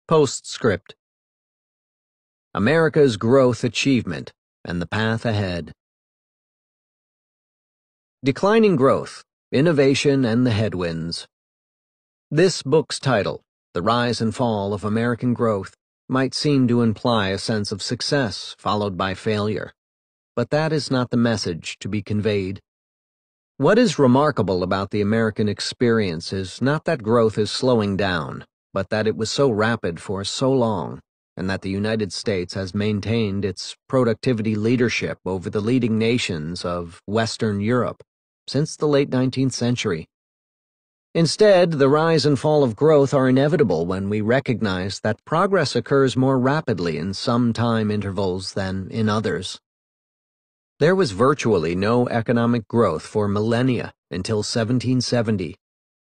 Postscript. America's Growth Achievement and the Path Ahead. Declining Growth, Innovation and the Headwinds. This book's title, The Rise and Fall of American Growth, might seem to imply a sense of success followed by failure, but that is not the message to be conveyed. What is remarkable about the American experience is not that growth is slowing down, but that it was so rapid for so long, and that the United States has maintained its productivity leadership over the leading nations of Western Europe since the late 19th century. Instead, the rise and fall of growth are inevitable when we recognize that progress occurs more rapidly in some time intervals than in others. There was virtually no economic growth for millennia until 1770,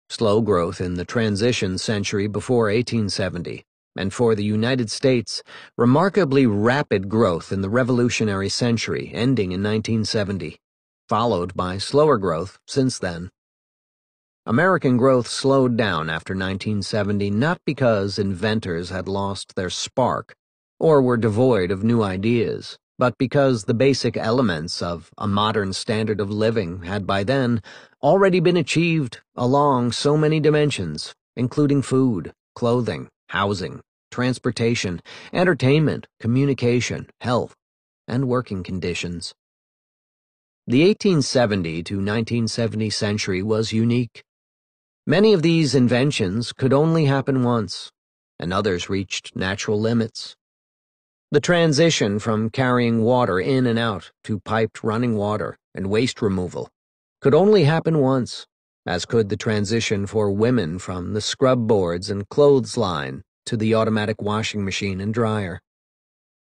slow growth in the transition century before 1870, and for the United States, remarkably rapid growth in the Revolutionary century ending in 1970, followed by slower growth since then. American growth slowed down after 1970 not because inventors had lost their spark or were devoid of new ideas, but because the basic elements of a modern standard of living had by then already been achieved along so many dimensions, including food, clothing, housing, transportation, entertainment, communication, health, and working conditions. The 1870 to 1970 century was unique. Many of these inventions could only happen once, and others reached natural limits. The transition from carrying water in and out to piped running water and waste removal could only happen once, as could the transition for women from the scrub boards and clothesline to the automatic washing machine and dryer.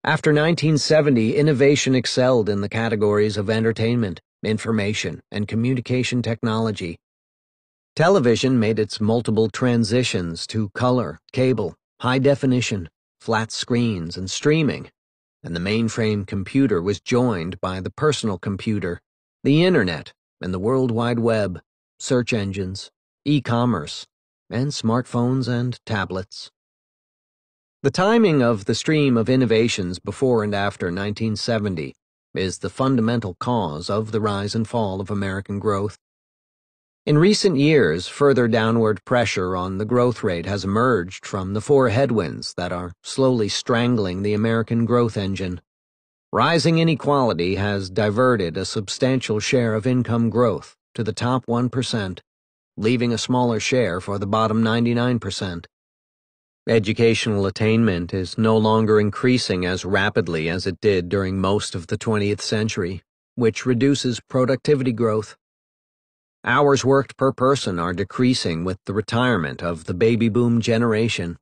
After 1970, innovation excelled in the categories of entertainment, information, and communication technology. Television made its multiple transitions to color, cable, high definition, flat screens, and streaming, and the mainframe computer was joined by the personal computer, the Internet, and the World Wide Web, search engines, e-commerce, and smartphones and tablets. The timing of the stream of innovations before and after 1970 is the fundamental cause of the rise and fall of American growth. In recent years, further downward pressure on the growth rate has emerged from the four headwinds that are slowly strangling the American growth engine. Rising inequality has diverted a substantial share of income growth to the top 1%, leaving a smaller share for the bottom 99%. Educational attainment is no longer increasing as rapidly as it did during most of the 20th century, which reduces productivity growth. Hours worked per person are decreasing with the retirement of the baby boom generation.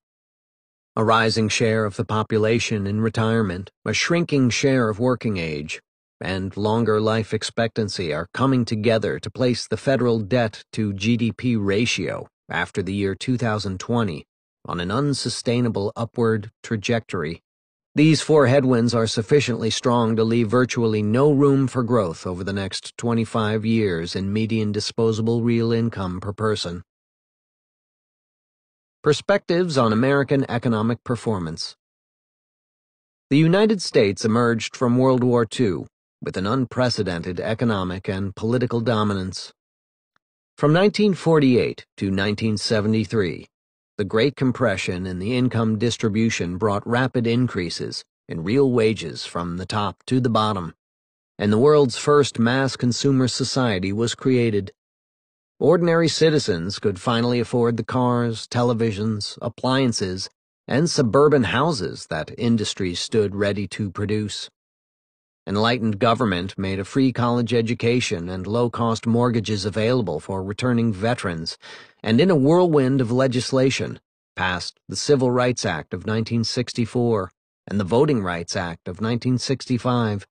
A rising share of the population in retirement, a shrinking share of working age, and longer life expectancy are coming together to place the federal debt to GDP ratio after the year 2020 on an unsustainable upward trajectory. These four headwinds are sufficiently strong to leave virtually no room for growth over the next 25 years in median disposable real income per person. Perspectives on American economic performance. The United States emerged from World War II with an unprecedented economic and political dominance. From 1948 to 1973, the Great Compression in the income distribution brought rapid increases in real wages from the top to the bottom, and the world's first mass consumer society was created. Ordinary citizens could finally afford the cars, televisions, appliances, and suburban houses that industry stood ready to produce. Enlightened government made a free college education and low-cost mortgages available for returning veterans, and in a whirlwind of legislation, passed the Civil Rights Act of 1964 and the Voting Rights Act of 1965,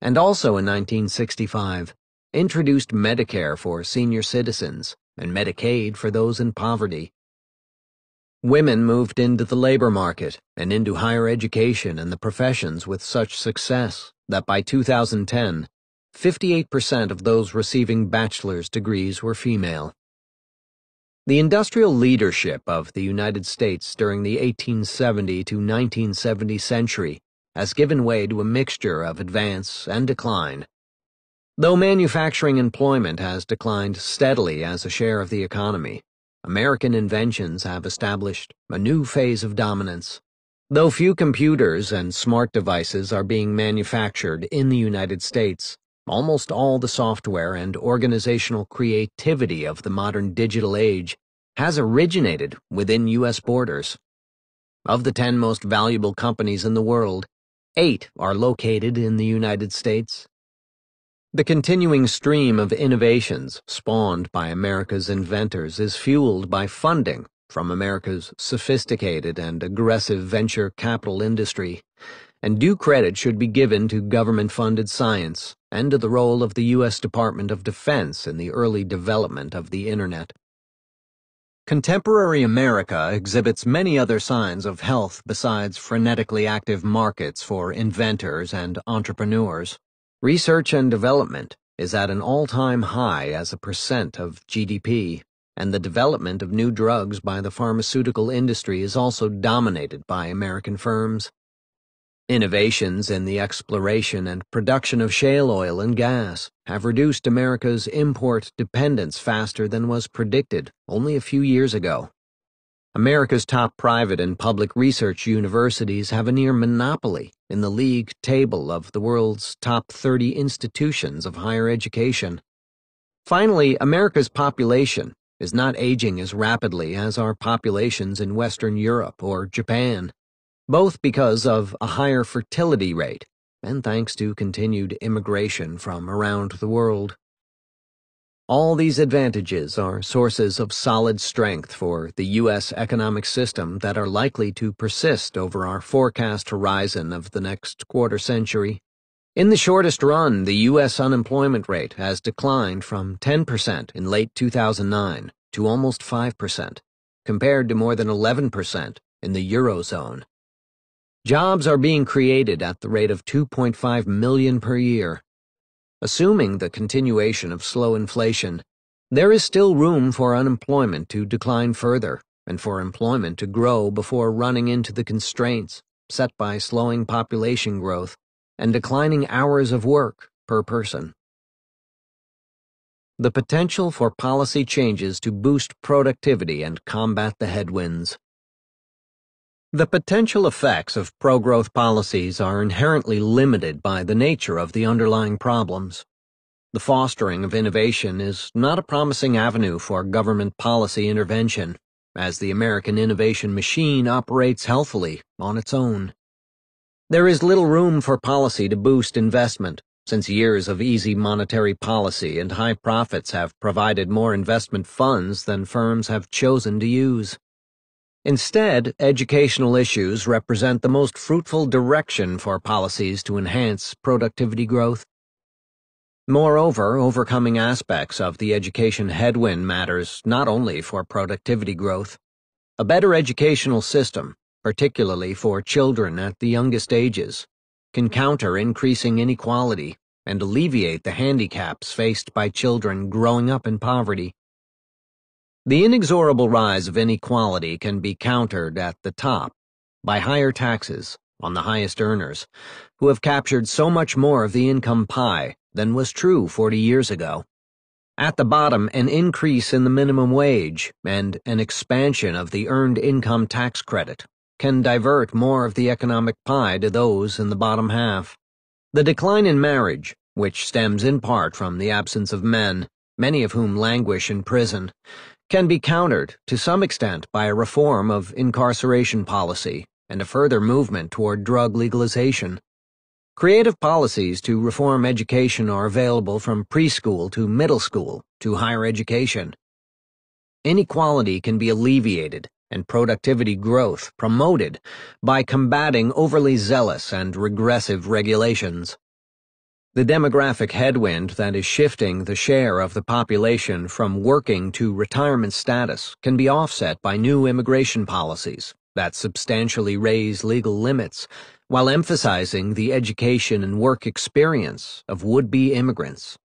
and also in 1965, introduced Medicare for senior citizens and Medicaid for those in poverty. Women moved into the labor market and into higher education and the professions with such success that by 2010, 58% of those receiving bachelor's degrees were female. The industrial leadership of the United States during the 1870 to 1970 century has given way to a mixture of advance and decline. Though manufacturing employment has declined steadily as a share of the economy, American inventions have established a new phase of dominance. Though few computers and smart devices are being manufactured in the United States, almost all the software and organizational creativity of the modern digital age has originated within U.S. borders. Of the 10 most valuable companies in the world, 8 are located in the United States. The continuing stream of innovations spawned by America's inventors is fueled by funding from America's sophisticated and aggressive venture capital industry, and due credit should be given to government-funded science and to the role of the U.S. Department of Defense in the early development of the Internet. Contemporary America exhibits many other signs of health besides frenetically active markets for inventors and entrepreneurs. Research and development is at an all-time high as a percent of GDP, and the development of new drugs by the pharmaceutical industry is also dominated by American firms. Innovations in the exploration and production of shale oil and gas have reduced America's import dependence faster than was predicted only a few years ago. America's top private and public research universities have a near monopoly in the league table of the world's top 30 institutions of higher education. Finally, America's population is not aging as rapidly as our populations in Western Europe or Japan, both because of a higher fertility rate and thanks to continued immigration from around the world. All these advantages are sources of solid strength for the U.S. economic system that are likely to persist over our forecast horizon of the next quarter century. In the shortest run, the U.S. unemployment rate has declined from 10% in late 2009 to almost 5%, compared to more than 11% in the Eurozone. Jobs are being created at the rate of 2.5 million per year. Assuming the continuation of slow inflation, there is still room for unemployment to decline further and for employment to grow before running into the constraints set by slowing population growth and declining hours of work per person. The potential for policy changes to boost productivity and combat the headwinds. The potential effects of pro-growth policies are inherently limited by the nature of the underlying problems. The fostering of innovation is not a promising avenue for government policy intervention, as the American innovation machine operates healthily on its own. There is little room for policy to boost investment, since years of easy monetary policy and high profits have provided more investment funds than firms have chosen to use. Instead, educational issues represent the most fruitful direction for policies to enhance productivity growth. Moreover, overcoming aspects of the education headwind matters not only for productivity growth. A better educational system, particularly for children at the youngest ages, can counter increasing inequality and alleviate the handicaps faced by children growing up in poverty. The inexorable rise of inequality can be countered at the top by higher taxes on the highest earners, who have captured so much more of the income pie than was true 40 years ago. At the bottom, an increase in the minimum wage and an expansion of the earned income tax credit can divert more of the economic pie to those in the bottom half. The decline in marriage, which stems in part from the absence of men, many of whom languish in prison, can be countered to some extent by a reform of incarceration policy and a further movement toward drug legalization. Creative policies to reform education are available from preschool to middle school to higher education. Inequality can be alleviated and productivity growth promoted by combating overly zealous and regressive regulations. The demographic headwind that is shifting the share of the population from working to retirement status can be offset by new immigration policies that substantially raise legal limits while emphasizing the education and work experience of would-be immigrants.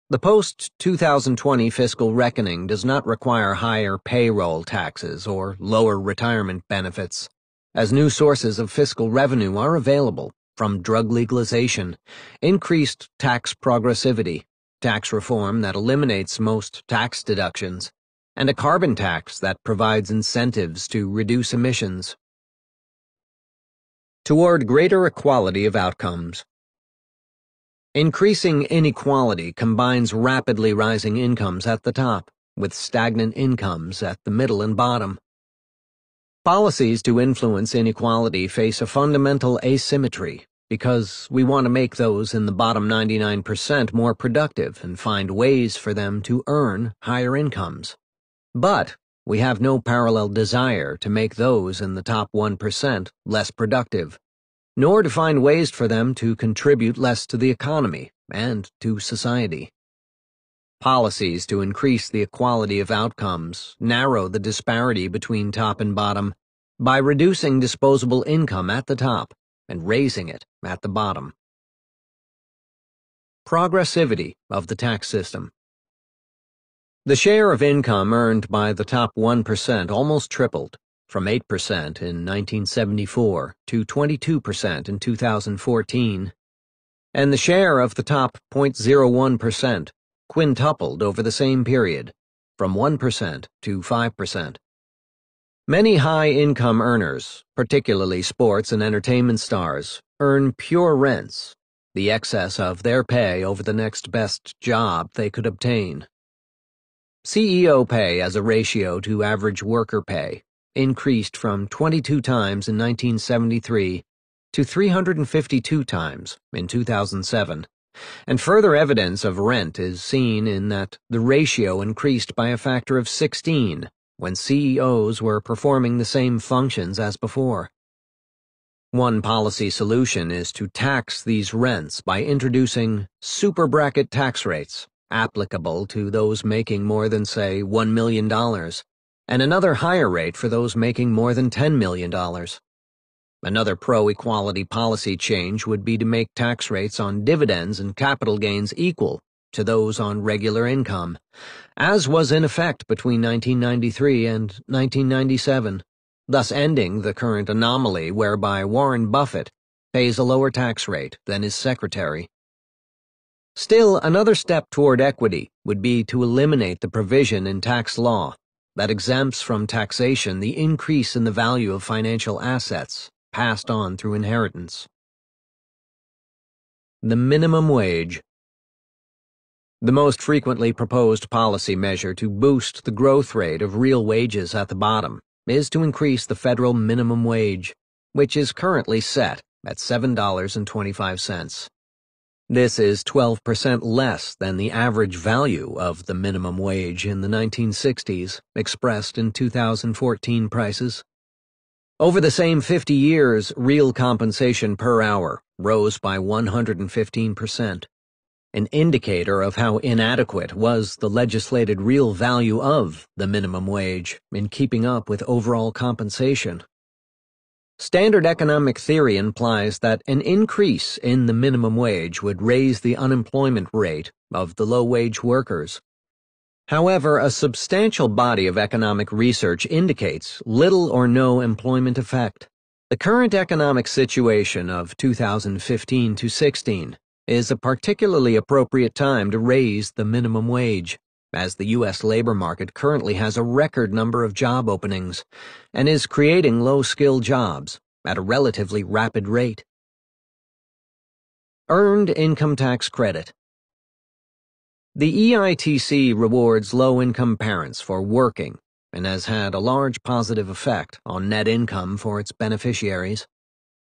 The post-2020 fiscal reckoning does not require higher payroll taxes or lower retirement benefits, as new sources of fiscal revenue are available from drug legalization, increased tax progressivity, tax reform that eliminates most tax deductions, and a carbon tax that provides incentives to reduce emissions. Toward greater equality of outcomes. Increasing inequality combines rapidly rising incomes at the top with stagnant incomes at the middle and bottom. Policies to influence inequality face a fundamental asymmetry because we want to make those in the bottom 99% more productive and find ways for them to earn higher incomes. But we have no parallel desire to make those in the top 1% less productive, nor to find ways for them to contribute less to the economy and to society. Policies to increase the equality of outcomes narrow the disparity between top and bottom by reducing disposable income at the top and raising it at the bottom. Progressivity of the tax system. The share of income earned by the top 1% almost tripled, from 8% in 1974 to 22% in 2014, and the share of the top 0.01% quintupled over the same period, from 1% to 5%. Many high-income earners, particularly sports and entertainment stars, earn pure rents, the excess of their pay over the next best job they could obtain. CEO pay as a ratio to average worker pay increased from 22 times in 1973 to 352 times in 2007, and further evidence of rent is seen in that the ratio increased by a factor of 16 when CEOs were performing the same functions as before. One policy solution is to tax these rents by introducing super bracket tax rates applicable to those making more than, say, $1 million, and another higher rate for those making more than $10 million. Another pro-equality policy change would be to make tax rates on dividends and capital gains equal to those on regular income, as was in effect between 1993 and 1997, thus ending the current anomaly whereby Warren Buffett pays a lower tax rate than his secretary. Still, another step toward equity would be to eliminate the provision in tax law that exempts from taxation the increase in the value of financial assets passed on through inheritance. The minimum wage. The most frequently proposed policy measure to boost the growth rate of real wages at the bottom is to increase the federal minimum wage, which is currently set at $7.25. This is 12% less than the average value of the minimum wage in the 1960s, expressed in 2014 prices. Over the same 50 years, real compensation per hour rose by 115%. An indicator of how inadequate was the legislated real value of the minimum wage in keeping up with overall compensation. Standard economic theory implies that an increase in the minimum wage would raise the unemployment rate of the low-wage workers. However, a substantial body of economic research indicates little or no employment effect. The current economic situation of 2015 to 16 is a particularly appropriate time to raise the minimum wage, as the U.S. labor market currently has a record number of job openings and is creating low-skill jobs at a relatively rapid rate. Earned income tax credit. The EITC rewards low-income parents for working and has had a large positive effect on net income for its beneficiaries.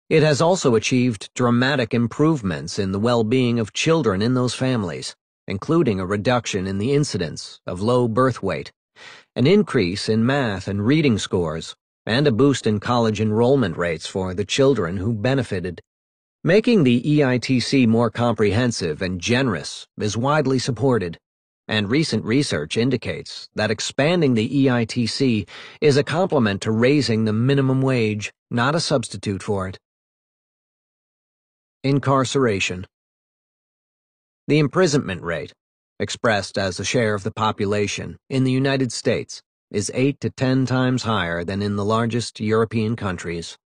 It has also achieved dramatic improvements in the well-being of children in those families, including a reduction in the incidence of low birth weight, an increase in math and reading scores, and a boost in college enrollment rates for the children who benefited. Making the EITC more comprehensive and generous is widely supported, and recent research indicates that expanding the EITC is a complement to raising the minimum wage, not a substitute for it. Incarceration. The imprisonment rate, expressed as a share of the population, in the United States, is 8 to 10 times higher than in the largest European countries.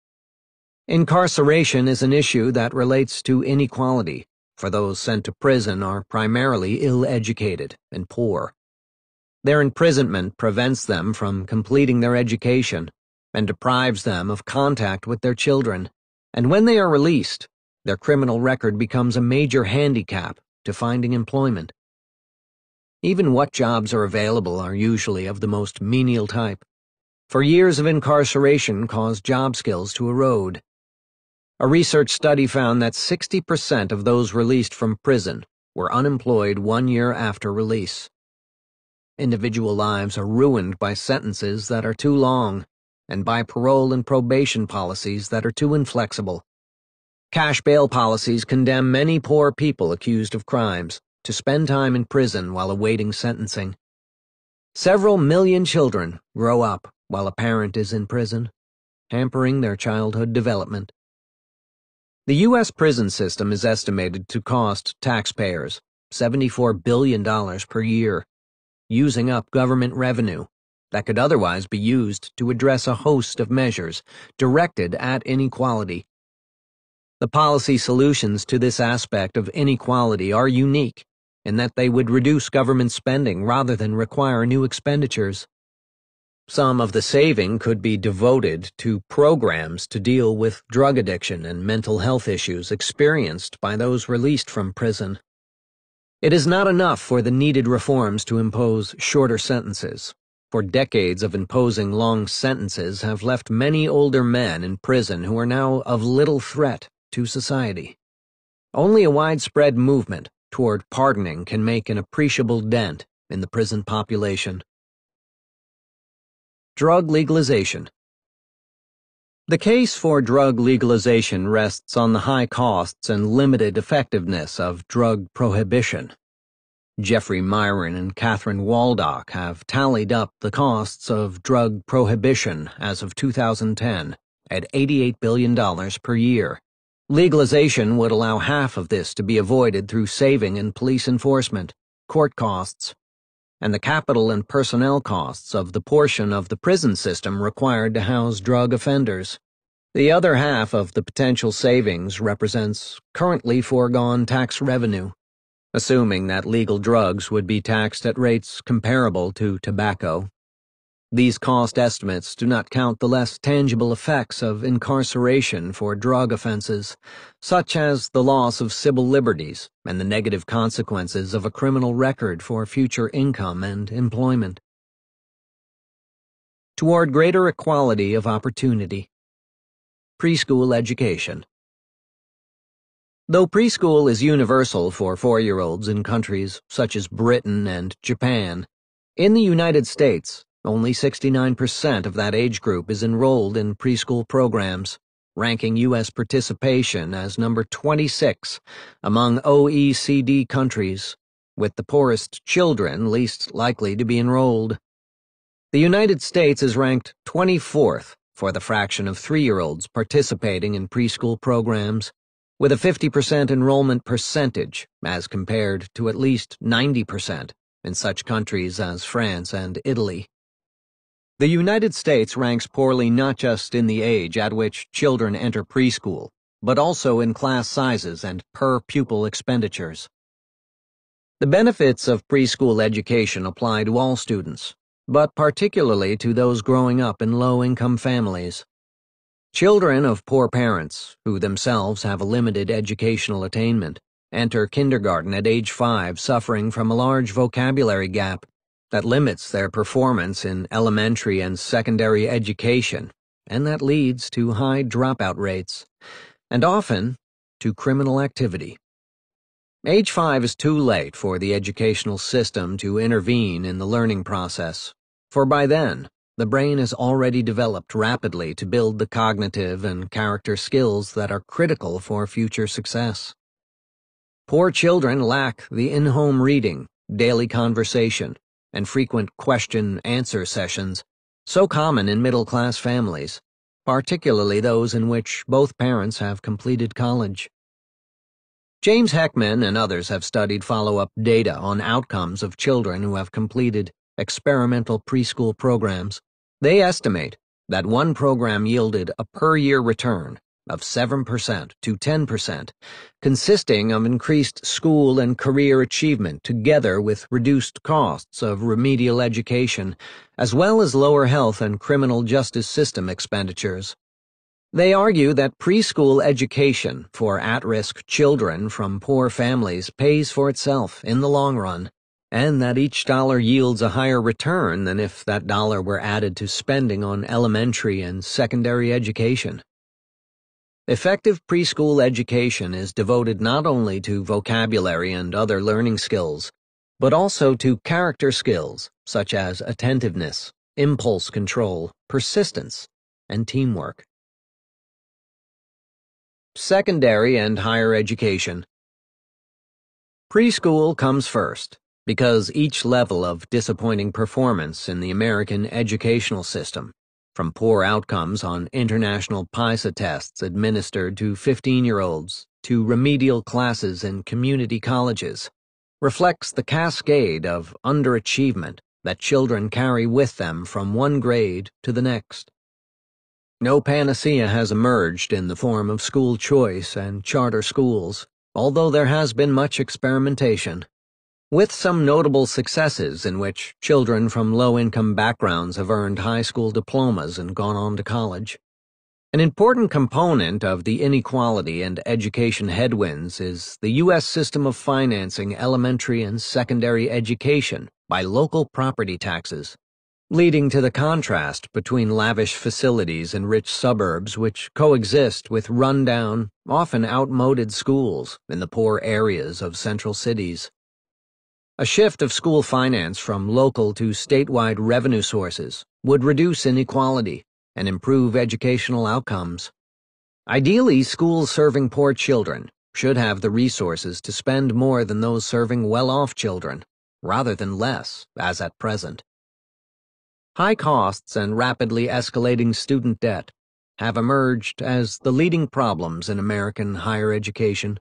Incarceration is an issue that relates to inequality, for those sent to prison are primarily ill-educated and poor. Their imprisonment prevents them from completing their education and deprives them of contact with their children, and when they are released, their criminal record becomes a major handicap to finding employment. Even what jobs are available are usually of the most menial type, for years of incarceration cause job skills to erode. A research study found that 60% of those released from prison were unemployed 1 year after release. Individual lives are ruined by sentences that are too long, and by parole and probation policies that are too inflexible. Cash bail policies condemn many poor people accused of crimes to spend time in prison while awaiting sentencing. Several million children grow up while a parent is in prison, hampering their childhood development. The U.S. prison system is estimated to cost taxpayers $74 billion per year, using up government revenue that could otherwise be used to address a host of measures directed at inequality. The policy solutions to this aspect of inequality are unique in that they would reduce government spending rather than require new expenditures. Some of the saving could be devoted to programs to deal with drug addiction and mental health issues experienced by those released from prison. It is not enough for the needed reforms to impose shorter sentences, for decades of imposing long sentences have left many older men in prison who are now of little threat to society. Only a widespread movement toward pardoning can make an appreciable dent in the prison population. Drug legalization. The case for drug legalization rests on the high costs and limited effectiveness of drug prohibition. Jeffrey Myron and Catherine Waldock have tallied up the costs of drug prohibition as of 2010 at $88 billion per year. Legalization would allow half of this to be avoided through saving in police enforcement, court costs, and the capital and personnel costs of the portion of the prison system required to house drug offenders. The other half of the potential savings represents currently foregone tax revenue, assuming that legal drugs would be taxed at rates comparable to tobacco. These cost estimates do not count the less tangible effects of incarceration for drug offenses, such as the loss of civil liberties and the negative consequences of a criminal record for future income and employment. Toward greater equality of opportunity. Preschool education. Though preschool is universal for 4-year-olds in countries such as Britain and Japan, in the United States, only 69% of that age group is enrolled in preschool programs, ranking U.S. participation as number 26 among OECD countries, with the poorest children least likely to be enrolled. The United States is ranked 24th for the fraction of 3-year-olds participating in preschool programs, with a 50% enrollment percentage as compared to at least 90% in such countries as France and Italy. The United States ranks poorly not just in the age at which children enter preschool, but also in class sizes and per-pupil expenditures. The benefits of preschool education apply to all students, but particularly to those growing up in low-income families. Children of poor parents, who themselves have a limited educational attainment, enter kindergarten at age 5 suffering from a large vocabulary gap that limits their performance in elementary and secondary education, and that leads to high dropout rates, and often to criminal activity. Age 5 is too late for the educational system to intervene in the learning process, for by then, the brain has already developed rapidly to build the cognitive and character skills that are critical for future success. Poor children lack the in-home reading, daily conversation, and frequent question-answer sessions, so common in middle-class families, particularly those in which both parents have completed college. James Heckman and others have studied follow-up data on outcomes of children who have completed experimental preschool programs. They estimate that one program yielded a per-year return of 7% to 10%, consisting of increased school and career achievement together with reduced costs of remedial education, as well as lower health and criminal justice system expenditures. They argue that preschool education for at-risk children from poor families pays for itself in the long run, and that each dollar yields a higher return than if that dollar were added to spending on elementary and secondary education. Effective preschool education is devoted not only to vocabulary and other learning skills, but also to character skills such as attentiveness, impulse control, persistence, and teamwork. Secondary and higher education. Preschool comes first, because each level of disappointing performance in the American educational system, from poor outcomes on international PISA tests administered to 15-year-olds to remedial classes in community colleges, reflects the cascade of underachievement that children carry with them from one grade to the next. No panacea has emerged in the form of school choice and charter schools, although there has been much experimentation, with some notable successes in which children from low-income backgrounds have earned high school diplomas and gone on to college. An important component of the inequality and education headwinds is the U.S. system of financing elementary and secondary education by local property taxes, leading to the contrast between lavish facilities in rich suburbs which coexist with run-down, often outmoded schools in the poor areas of central cities. A shift of school finance from local to statewide revenue sources would reduce inequality and improve educational outcomes. Ideally, schools serving poor children should have the resources to spend more than those serving well-off children, rather than less, as at present. High costs and rapidly escalating student debt have emerged as the leading problems in American higher education.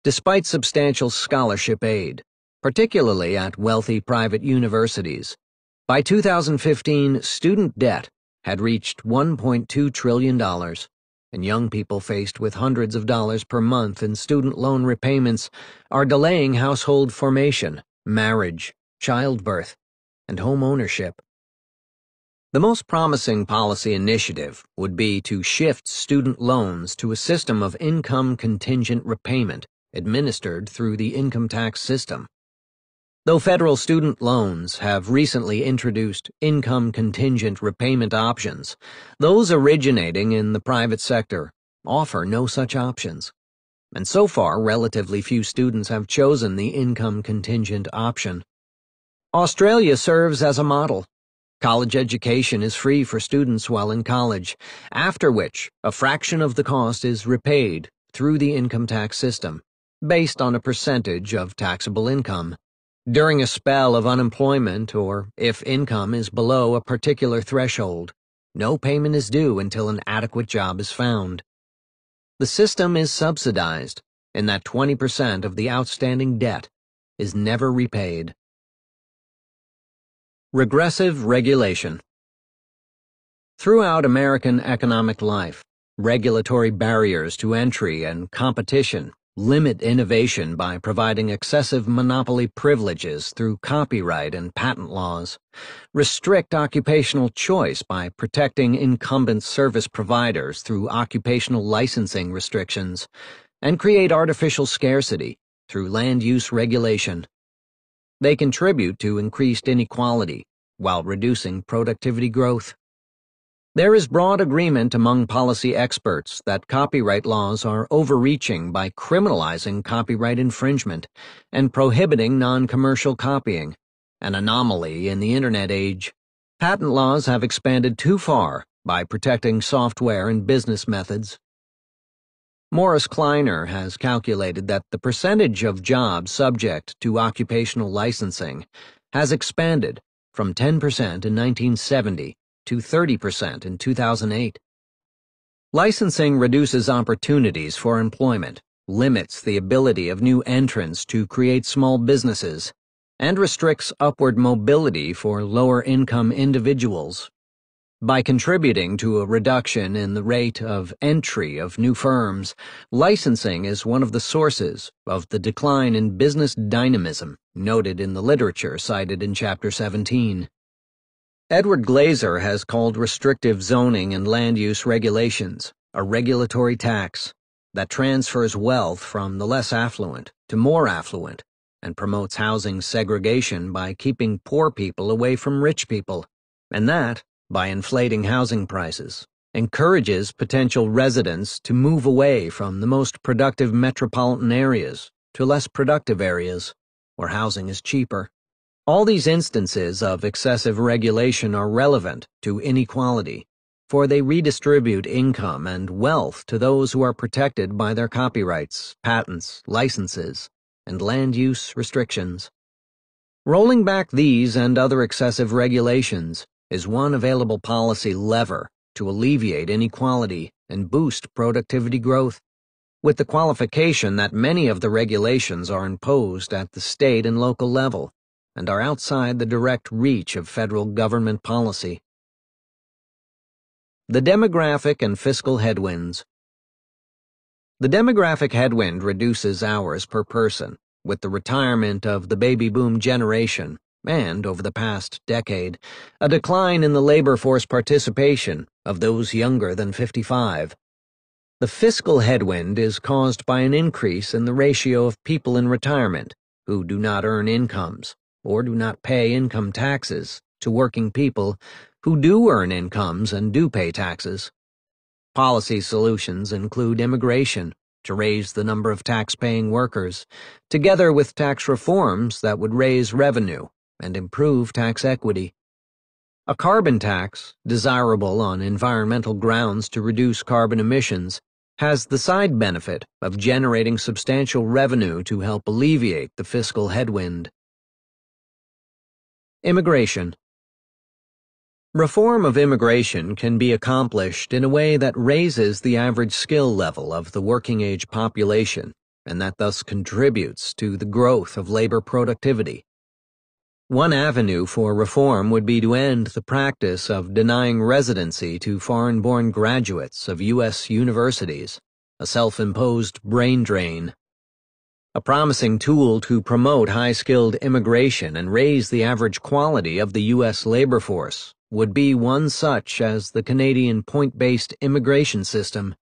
Despite substantial scholarship aid, particularly at wealthy private universities, by 2015, student debt had reached $1.2 trillion, and young people faced with hundreds of dollars per month in student loan repayments are delaying household formation, marriage, childbirth, and home ownership. The most promising policy initiative would be to shift student loans to a system of income contingent repayment administered through the income tax system. Though federal student loans have recently introduced income contingent repayment options, those originating in the private sector offer no such options. And so far, relatively few students have chosen the income contingent option. Australia serves as a model. College education is free for students while in college, after which a fraction of the cost is repaid through the income tax system, based on a percentage of taxable income. During a spell of unemployment or if income is below a particular threshold, no payment is due until an adequate job is found. The system is subsidized in that 20% of the outstanding debt is never repaid. Regressive regulation. Throughout American economic life, regulatory barriers to entry and competition limit innovation by providing excessive monopoly privileges through copyright and patent laws, restrict occupational choice by protecting incumbent service providers through occupational licensing restrictions, and create artificial scarcity through land use regulation. They contribute to increased inequality while reducing productivity growth. There is broad agreement among policy experts that copyright laws are overreaching by criminalizing copyright infringement and prohibiting non-commercial copying, an anomaly in the Internet age. Patent laws have expanded too far by protecting software and business methods. Morris Kleiner has calculated that the percentage of jobs subject to occupational licensing has expanded from 10% in 1970 to 30% in 2008. Licensing reduces opportunities for employment limits the ability of new entrants to create small businesses, and restricts upward mobility for lower-income individuals. By contributing to a reduction in the rate of entry of new firms, licensing is one of the sources of the decline in business dynamism noted in the literature cited in Chapter 17. Edward Glaser has called restrictive zoning and land use regulations a regulatory tax that transfers wealth from the less affluent to more affluent and promotes housing segregation by keeping poor people away from rich people, and that, by inflating housing prices, encourages potential residents to move away from the most productive metropolitan areas to less productive areas, where housing is cheaper. All these instances of excessive regulation are relevant to inequality, for they redistribute income and wealth to those who are protected by their copyrights, patents, licenses, and land use restrictions. Rolling back these and other excessive regulations is one available policy lever to alleviate inequality and boost productivity growth, with the qualification that many of the regulations are imposed at the state and local level and are outside the direct reach of federal government policy. The demographic and fiscal headwinds. The demographic headwind reduces hours per person with the retirement of the baby boom generation and, over the past decade, a decline in the labor force participation of those younger than 55. The fiscal headwind is caused by an increase in the ratio of people in retirement who do not earn incomes or do not pay income taxes to working people who do earn incomes and do pay taxes. Policy solutions include immigration to raise the number of tax-paying workers, together with tax reforms that would raise revenue and improve tax equity. A carbon tax, desirable on environmental grounds to reduce carbon emissions, has the side benefit of generating substantial revenue to help alleviate the fiscal headwind. Immigration. Reform of immigration can be accomplished in a way that raises the average skill level of the working-age population and that thus contributes to the growth of labor productivity. One avenue for reform would be to end the practice of denying residency to foreign-born graduates of U.S. universities, a self-imposed brain drain. A promising tool to promote high-skilled immigration and raise the average quality of the U.S. labor force would be one such as the Canadian point-based immigration system,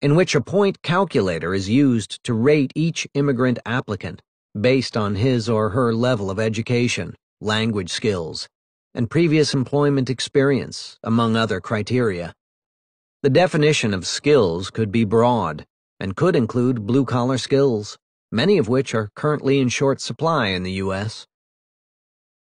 in which a point calculator is used to rate each immigrant applicant based on his or her level of education, language skills, and previous employment experience, among other criteria. The definition of skills could be broad and could include blue-collar skills, many of which are currently in short supply in the U.S.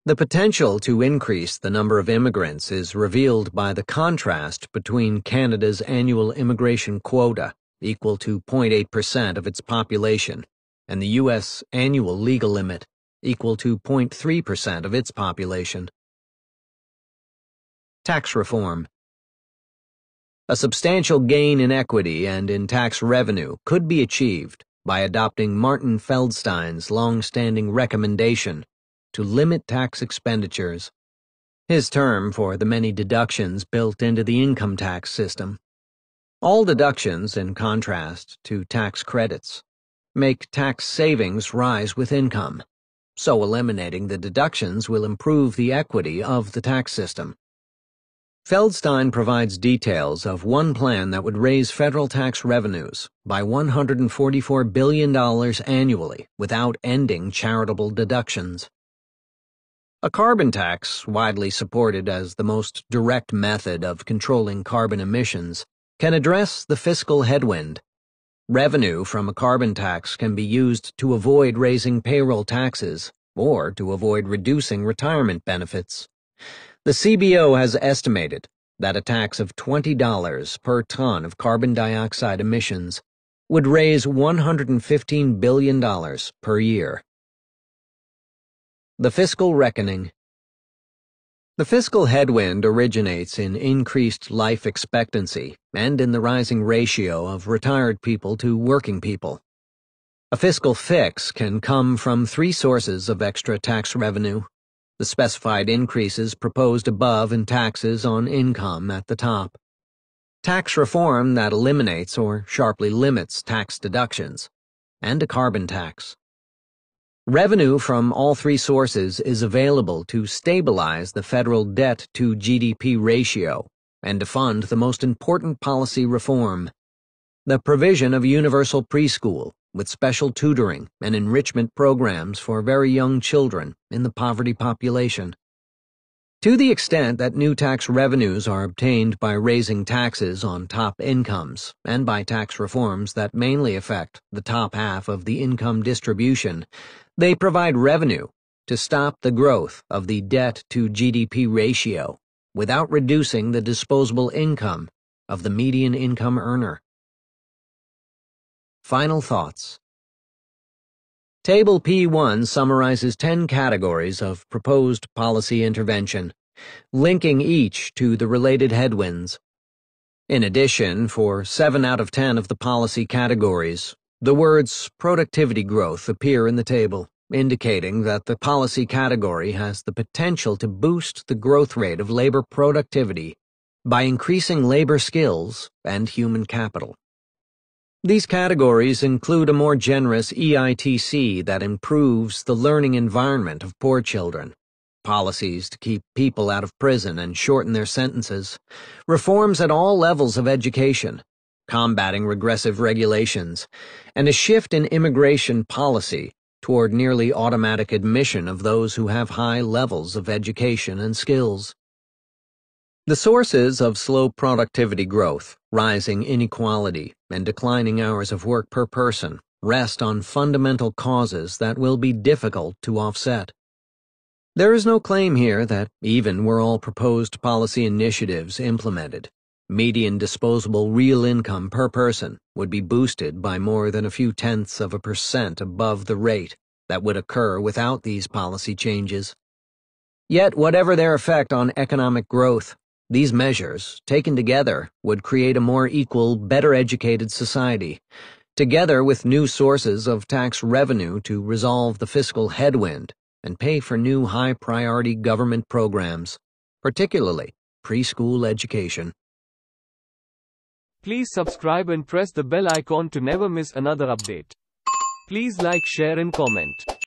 The potential to increase the number of immigrants is revealed by the contrast between Canada's annual immigration quota, equal to 0.8% of its population, and the U.S. annual legal limit, equal to 0.3% of its population. Tax reform. A substantial gain in equity and in tax revenue could be achieved by adopting Martin Feldstein's long-standing recommendation to limit tax expenditures, his term for the many deductions built into the income tax system. All deductions, in contrast to tax credits, make tax savings rise with income, so eliminating the deductions will improve the equity of the tax system. Feldstein provides details of one plan that would raise federal tax revenues by $144 billion annually without ending charitable deductions. A carbon tax, widely supported as the most direct method of controlling carbon emissions, can address the fiscal headwind. Revenue from a carbon tax can be used to avoid raising payroll taxes or to avoid reducing retirement benefits. The CBO has estimated that a tax of $20 per ton of carbon dioxide emissions would raise $115 billion per year. The fiscal reckoning. The fiscal headwind originates in increased life expectancy and in the rising ratio of retired people to working people. A fiscal fix can come from three sources of extra tax revenue: the specified increases proposed above in taxes on income at the top, tax reform that eliminates or sharply limits tax deductions, and a carbon tax. Revenue from all three sources is available to stabilize the federal debt-to-GDP ratio and to fund the most important policy reform: the provision of universal preschool with special tutoring and enrichment programs for very young children in the poverty population. To the extent that new tax revenues are obtained by raising taxes on top incomes and by tax reforms that mainly affect the top half of the income distribution, they provide revenue to stop the growth of the debt-to-GDP ratio without reducing the disposable income of the median income earner. Final thoughts. Table P1 summarizes 10 categories of proposed policy intervention, linking each to the related headwinds. In addition, for 7 out of 10 of the policy categories, the words productivity growth appear in the table, indicating that the policy category has the potential to boost the growth rate of labor productivity by increasing labor skills and human capital. These categories include a more generous EITC that improves the learning environment of poor children, policies to keep people out of prison and shorten their sentences, reforms at all levels of education, combating regressive regulations, and a shift in immigration policy toward nearly automatic admission of those who have high levels of education and skills. The sources of slow productivity growth, rising inequality, and declining hours of work per person rest on fundamental causes that will be difficult to offset. There is no claim here that, even were all proposed policy initiatives implemented, median disposable real income per person would be boosted by more than a few tenths of a % above the rate that would occur without these policy changes. Yet, whatever their effect on economic growth, these measures, taken together, would create a more equal, better educated society, together with new sources of tax revenue to resolve the fiscal headwind and pay for new high-priority government programs, particularly preschool education. Please subscribe and press the bell icon to never miss another update. Please like, share and comment.